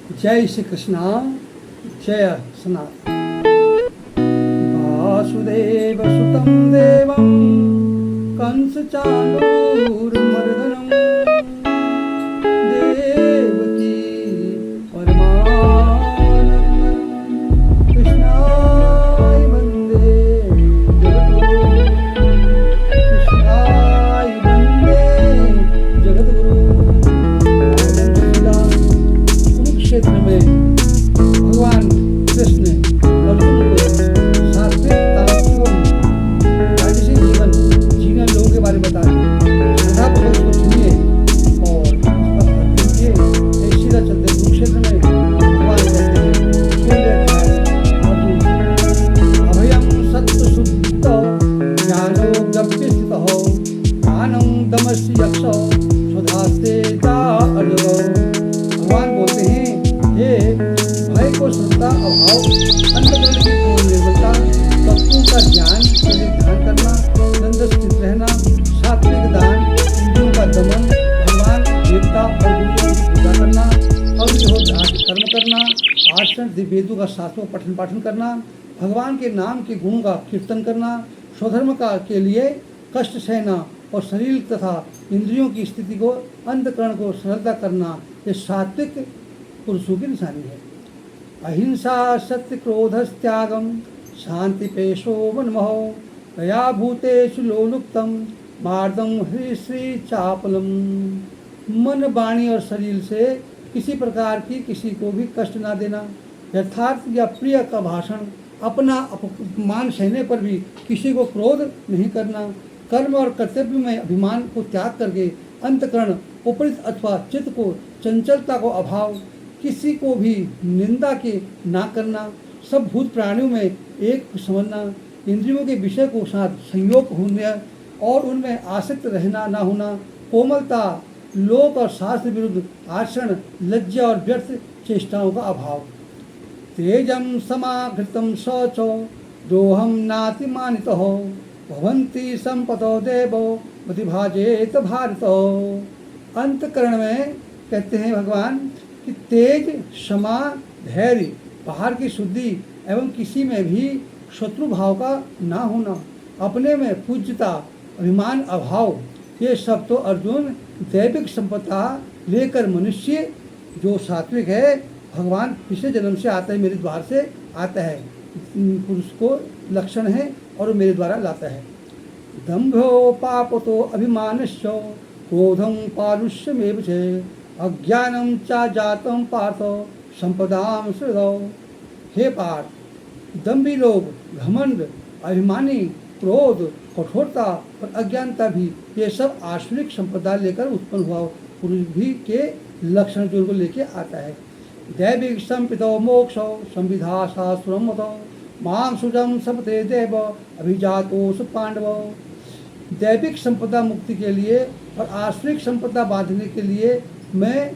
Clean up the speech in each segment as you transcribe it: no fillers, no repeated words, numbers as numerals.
जय श्री कृष्णा। जय सनातन। वासुदेव सुतं देवं कंसचाणूरमर्दनं देवकी परमानन्दं कृष्णाय वन्दे जगद्गुरुं। कृष्णाय वन्दे जगद्गुरुं। कुरुक्षेत्र में भगवान कृष्ण अर्जुन को सात्विक तामसिक राजसिक जीवन जीने लोगों के बारे में बता रहे हैं। श्रद्धापूर्वक इसको सुनिए और इस पर देखिए। सीधा चलते कुरुक्षेत्र में भगवान कहते हैं अर्जुन अभयम सत्व शुद्ध ज्ञानो गभ्य स्थित हो ज्ञानं दमस्य यक्ष स्वधास्ते भगवान बोलते हैं ये भय को श्रद्धा अभाव अंतकरण की पूर्ण निर्मलता तत्वों का ज्ञान ध्यान करना नंद स्थित रहना सात्विक दान इंद्रियों का दमन भगवान देवता और गुरुओं की पूजा करना अग्निहोत्र कर्म करना आचरण वेदों का शास्त्रों पठन पाठन करना भगवान के नाम के गुणों का कीर्तन करना स्वधर्म का के लिए कष्ट सहना और शरीर तथा इंद्रियों की स्थिति को अंतकरण को सरलता करना ये सात्विक पुरुषों की निशानी है। अहिंसा सत्य क्रोध त्यागम शांति पेशो मनमोह दया भूतेषु लोलुप्तम मार्दम श्री चापलम। मन वाणी और शरीर से किसी प्रकार की किसी को भी कष्ट ना देना यथार्थ या प्रिय का भाषण अपना अपमान सहने पर भी किसी को क्रोध नहीं करना कर्म और कर्तव्य में अभिमान को त्याग करके अंतकरण उपरित अथवा चित्त को चंचलता को अभाव किसी को भी निंदा के ना करना सब भूत प्राणियों में एक समझना इंद्रियों के विषय को साथ संयोग होने और उनमें आसक्त रहना ना होना कोमलता लोक और शास्त्र विरुद्ध आचरण लज्जा और व्यर्थ चेष्टाओं का अभाव तेजम समाघृतम शौचो दोहम नातिमानितो भवन्ति संपतो देवो प्रतिभाजेत भारत। अंतकरण में कहते हैं भगवान कि तेज क्षमा धैर्य बाहर की शुद्धि एवं किसी में भी शत्रु भाव का ना होना अपने में पूज्यता अभिमान अभाव ये सब तो अर्जुन दैविक संपदा लेकर मनुष्य जो सात्विक है भगवान पिछले जन्म से आता है मेरे द्वार से आता है पुरुष को लक्षण है और वो मेरे द्वारा लाता है। दंभो पापतो अभिमानश्च क्रोधं पारुष्यमेव च अज्ञानं च जातं पार्थ संपदां श्रद्धौ। हे पार्थ दंभी लोग घमंड अभिमानी क्रोध कठोरता और अज्ञानता भी ये सब आश्रिक संपदा लेकर उत्पन्न हुआ पुरुष भी के लक्षण जो उनको लेके आता है। दैविक संपितो मोक्षो संविधा शास्त्रम मतो मां सुजम सपते देव अभिजातोष पांडव। दैविक संपदा मुक्ति के लिए और आश्रिक संपदा बांधने के लिए मैं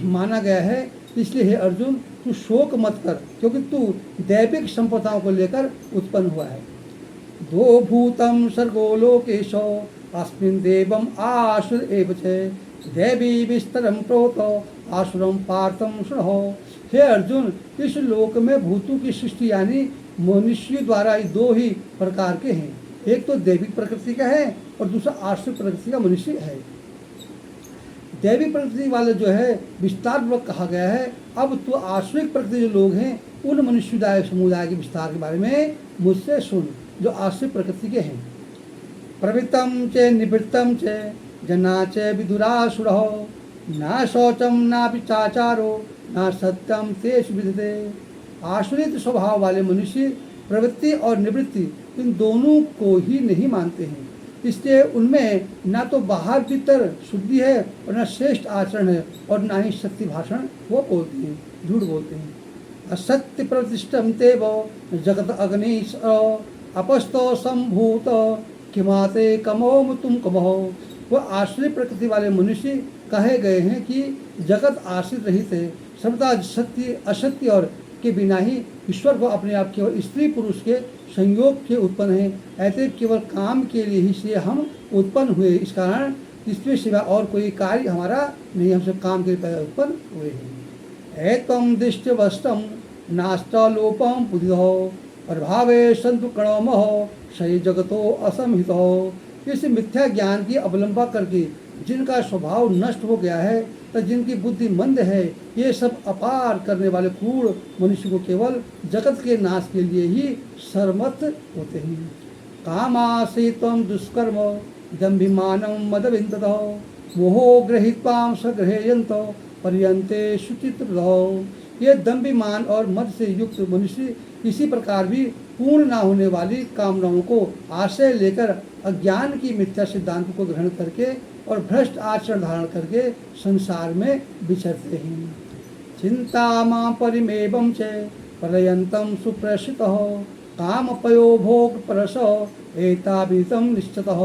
माना गया है इसलिए हे अर्जुन तू शोक मत कर क्योंकि तू दैविक संपदाओं को लेकर उत्पन्न हुआ है। दो भूतम सर्गो लोकेशो अस्मिन् देवम आसुर एव च देवी विस्तरम प्रोतो आसुरम पार्थम सुनो। हे अर्जुन इस लोक में भूतों की सृष्टि यानी मनुष्य द्वारा दो ही प्रकार के हैं एक तो दैविक प्रकृति का है और दूसरा आश्रित प्रकृति का मनुष्य है। दैविक प्रकृति वाले जो है विस्तार पूर्वक कहा गया है। अब तो आश्रित प्रकृति जो लोग हैं उन मनुष्य समुदाय के विस्तार के बारे में मुझसे सुन जो आश्रित प्रकृति के हैं। प्रवृत्तम च निवृत्तम च जना च विदुरासुरः न शौचम न चाचारो न सत्यम तेषु विद्यते। आश्रित स्वभाव वाले मनुष्य प्रवृत्ति और निवृत्ति इन दोनों को ही नहीं मानते हैं इसलिए उनमें न तो बाहर भीतर शुद्धि है और न श्रेष्ठ आचरण है और न ही सत्य भाषण वो बोलते हैं झूठ बोलते हैं। असत्य प्रतिष्ठम तेव जगत अग्नि अपस्तो संभूत किमाते कमोम तुम कमहो। वो आश्रित प्रकृति वाले मनुष्य कहे गए हैं कि जगत आश्रित रहित है सर्वदा सत्य असत्य और के बिना ही ईश्वर को अपने आप केवल स्त्री पुरुष के संयोग के उत्पन्न है ऐसे केवल काम के लिए ही से हम उत्पन्न हुए इस कारण इसमें सिवा और कोई कार्य हमारा नहीं हम सब काम के लिए उत्पन्न हुए हैं। एतम दृष्टवष्टम नाष्टालोपम बुधिहो प्रभावे संतु कणोमह सही जगतो असमहितो। इस मिथ्या ज्ञान की अवलंबा करके जिनका स्वभाव नष्ट हो गया है तो जिनकी बुद्धि मंद है, ये सब अपार करने वाले क्रूर मनुष्य को केवल जगत के नाश के लिए ही सर्वमत होते हैं। कामासीत्वं दुष्कर्म दंभिमानं मदविन्दतो मोहो गृहीत्वां सग्रहेयन्तो पर्यन्ते शुचित्रतो। ये दंभिमान और मद से युक्त मनुष्य इसी प्रकार भी पूर्ण न होने वाली कामनाओं को आश्रय लेकर अज्ञान की मिथ्या सिद्धांत को ग्रहण करके और भ्रष्ट आचरण धारण करके संसार में विचरते हैं। चिंता मां परिमेवं च प्रलयन्तं सुप्रसितः कामपयो भोग परस एताभितं निश्चितः।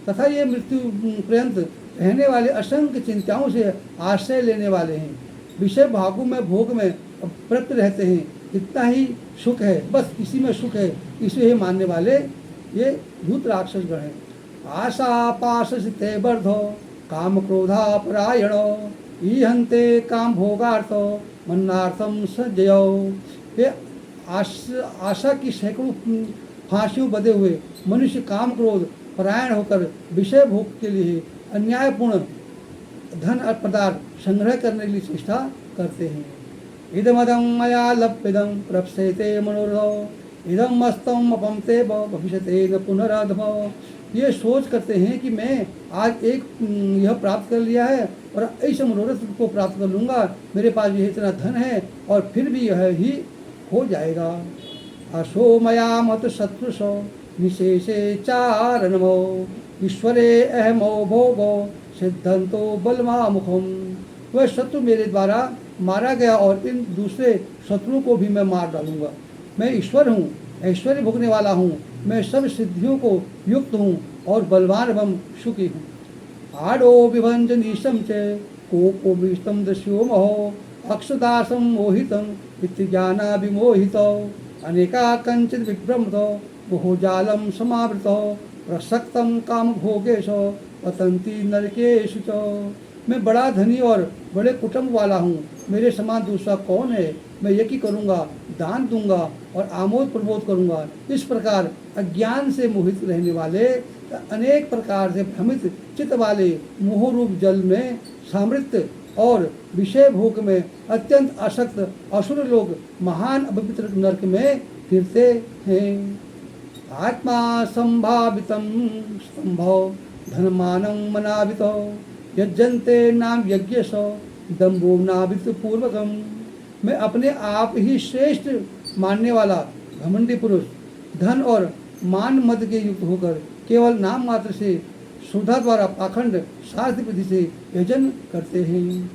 तथा ये मृत्यु पर्यंत रहने वाले असंख्य चिंताओं से आश्रय लेने वाले हैं, विषय भागों में भोग में प्रवृत्त रहते हैं। इतना ही सुख है, बस इसी में सुख है, इसे ही मानने वाले ये भूत राक्षस गण हैं। आशा पाशसिते वर्धो काम क्रोधा परायणो ईहन्ते काम भोगार्थो मन्नार्थम सजयो। ये आशा की सैकड़ों फांसियों बंधे हुए मनुष्य काम क्रोध परायण होकर विषय भोग के लिए अन्यायपूर्ण धन और पदार्थ संग्रह करने के लिए चेष्टा करते हैं। इदमदं मया लभ्यदं प्रप्स्यते मनोरथो इदं मस्तम अपमते भविष्यते न पुनराधमो। ये सोच करते हैं कि मैं आज एक यह प्राप्त कर लिया है और ऐसे मनोरथ को प्राप्त कर लूँगा, मेरे पास यह इतना धन है और फिर भी यह ही हो जाएगा। अशो मया मत शत्रुषो निशेषे चारणमो ईश्वरे अहमो भोगो सिद्धंतो बलमामुखम। वह शत्रु मेरे द्वारा मारा गया और इन दूसरे शत्रुओं को भी मैं मार डालूंगा। मैं ईश्वर हूँ, ऐश्वर्य भोगने वाला हूँ, मैं सब सिद्धियों को युक्त हूँ और बलवान एवं सुखी हूँ। आडो विभंजनीशम च कोपो विष्टम दस्यो महो अक्षदासम मोहितम इत्याना विमोहितो अनेका कंचित विभ्रमतो मोहजालम समावृतो प्रसक्तम काम भोगेशो पतंती नरकेशु च। मैं बड़ा धनी और बड़े कुटुंब वाला हूँ, मेरे समान दूसरा कौन है। मैं यज्ञ करूँगा, दान दूंगा और आमोद प्रमोद करूँगा। इस प्रकार अज्ञान से मोहित रहने वाले, अनेक प्रकार से भ्रमित चित्त वाले मोहरूप जल में सामृत और विषय भोग में अत्यंत आसक्त असुर लोग महान अपवित्र नरक में फिरते हैं। आत्मा संभावितम स्तंभो धनमानं मनावितो यज्जन्ते नाम यज्ञ सो दम्भो नावित पूर्वकम। मैं अपने आप ही श्रेष्ठ मानने वाला घमंडी पुरुष धन और मान मद के युक्त होकर केवल नाम मात्र से सुधा द्वारा पाखंड शास्त्र विधि से यजन करते हैं।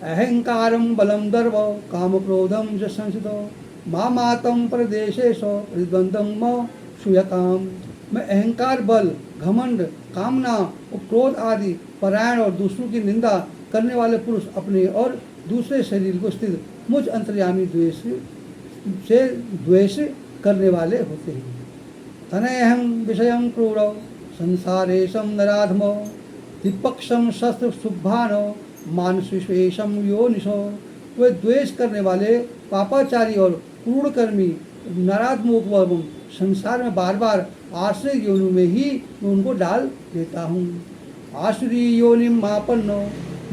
अहंकारम बलम दर्व काम क्रोधम च संसितो मामातम प्रदेशेशो प्रतिद्वंदम म सुयकाम। मैं अहंकार, बल, घमंड, कामना और क्रोध आदि परायण और दूसरों की निंदा करने वाले पुरुष अपने और दूसरे शरीर को स्थित मुझ अंतर्यामी द्वेष करने वाले होते हैं। तनयहं विषयं क्रूरो संसारेशं नराधमो विपक्षम शस्त्र शुभानो मानसुषेशम योनिशो। वे द्वेष करने वाले पापाचारी और क्रूरकर्मी नराधमों को संसार में बार बार आश्रय योनि में ही उनको डाल देता हूँ। आसुरी योनि मापन्नो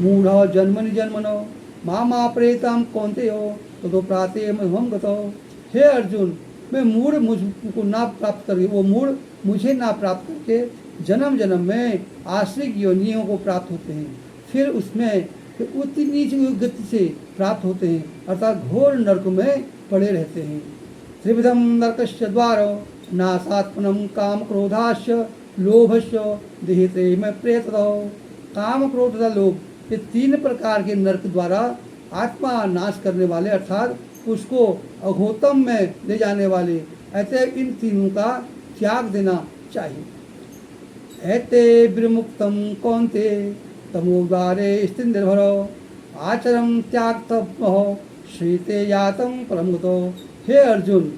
मूढ़ जन्मनि जन्मनो मामा प्रेतम कौन्तेयो तो प्राते हम गतो। हे अर्जुन, मैं मूढ़ मुझको ना प्राप्त करके, वो मूढ़ मुझे ना प्राप्त करके जन्म जन्म में आश्रित योनियों को प्राप्त होते हैं, फिर उसमें फिर उतनी नीच गति से प्राप्त होते हैं, अर्थात घोर नरक में पड़े रहते हैं। त्रिविधम नरकस्य द्वारो नासात्मनम काम क्रोधास्य लोभस्य देहते में प्रेततो। काम क्रोध तथा लोभ, ये तीन प्रकार के नरक द्वारा आत्मा नाश करने वाले अर्थात उसको अघोतम में ले जाने वाले, अतः इन तीनों का त्याग देना चाहिए। एते विमुक्तम कौन्ते तमोद्वारे स्थित निर्भरो आचरम त्याग तप श्रीते यातम परमगतो। हे अर्जुन,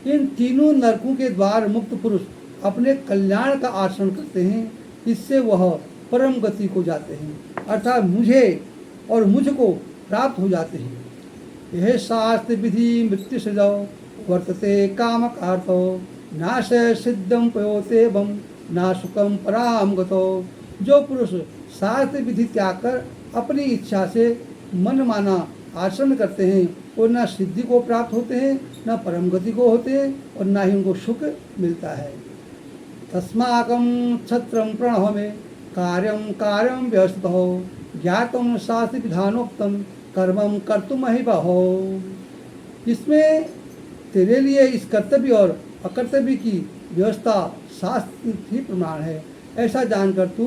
इन तीनों नरकों के द्वार मुक्त पुरुष अपने कल्याण का आचरण करते हैं, इससे वह परम गति को जाते हैं। अर्थात मुझे और मुझको प्राप्त हो जाते हैं। यह शास्त्र विधि मृत्यु सृजौ वर्तते काम कार्थो नाश सिद्धम पयोते बम ना सुखम पराम गतो। जो पुरुष शास्त्र विधि त्याग कर अपनी इच्छा से मन माना आचरण करते हैं वो न सिद्धि को प्राप्त होते हैं, न परम गति को होते हैं और न ही उनको सुख मिलता है। तस्माकं छत्रं प्रणव में कार्यं कार्यं व्यवस्थित हो ज्ञातम शास्त्र विधानोक्तम कर्मम कर्तुमहि बहो। इसमें तेरे लिए इस कर्तव्य और अकर्तव्य की व्यवस्था शास्त्र ही प्रमाण है। ऐसा जानकर तू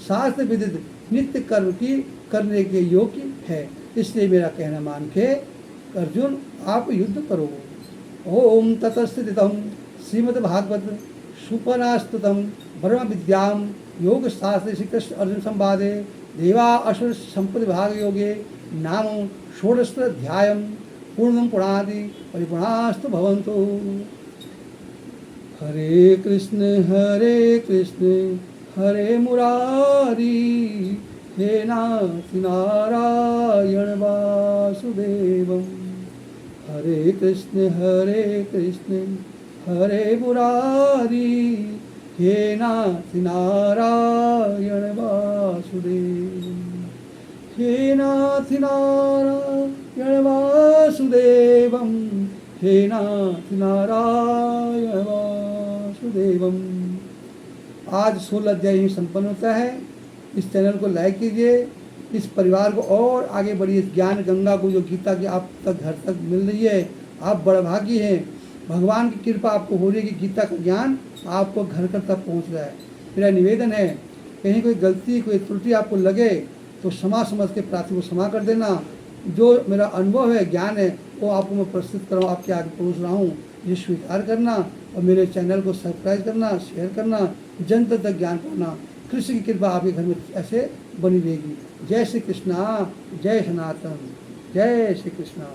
शास्त्र विदित नित्य कर्म की करने के योग्य है। इसलिए मेरा कहना मान के अर्जुन आप युद्ध करो। ओम ततस्थितम श्रीमद्भागवत सुपनास्तुतम ब्रह्म विद्याम योग शास्त्र श्री कृष्ण अर्जुन संवादे देवा असुर संपद भाग योगे नाम षोडशाध्यायम पूर्णम पुराणि परिपुणास्तु भवन्तु। हरे कृष्ण हरे मुरारी हे नाथ नारायण वासुदेवम। हरे कृष्ण हरे मुरारी हे नाथ नारायण वासुदेवम। हे नाथ नारायण वासुदेवम हे नाथ नारायण वासुदेवम। आज 16 अध्याय ही संपन्न होता है। इस चैनल को लाइक कीजिए, इस परिवार को और आगे बढ़िए। ज्ञान गंगा को जो गीता की आप तक घर तक मिल रही है, आप बड़ा भागी हैं। भगवान की कृपा आपको हो रही है कि गीता का ज्ञान आपको घर घर तक पहुंच रहा है। मेरा निवेदन है कहीं कोई गलती कोई त्रुटि आपको लगे तो क्षमा समझ के प्रार्थना को क्षमा कर देना। जो मेरा अनुभव है ज्ञान है वो आपको मैं प्रस्तुत कर रहा हूँ, आपके आगे पहुँच रहा हूँ, ये स्वीकार करना और मेरे चैनल को सब्सक्राइब करना, शेयर करना, जन तक ज्ञान पाना। कृष्ण की कृपा आपके घर में ऐसे बनी रहेगी। जय श्री कृष्णा, जय सनातन, जय श्री कृष्णा।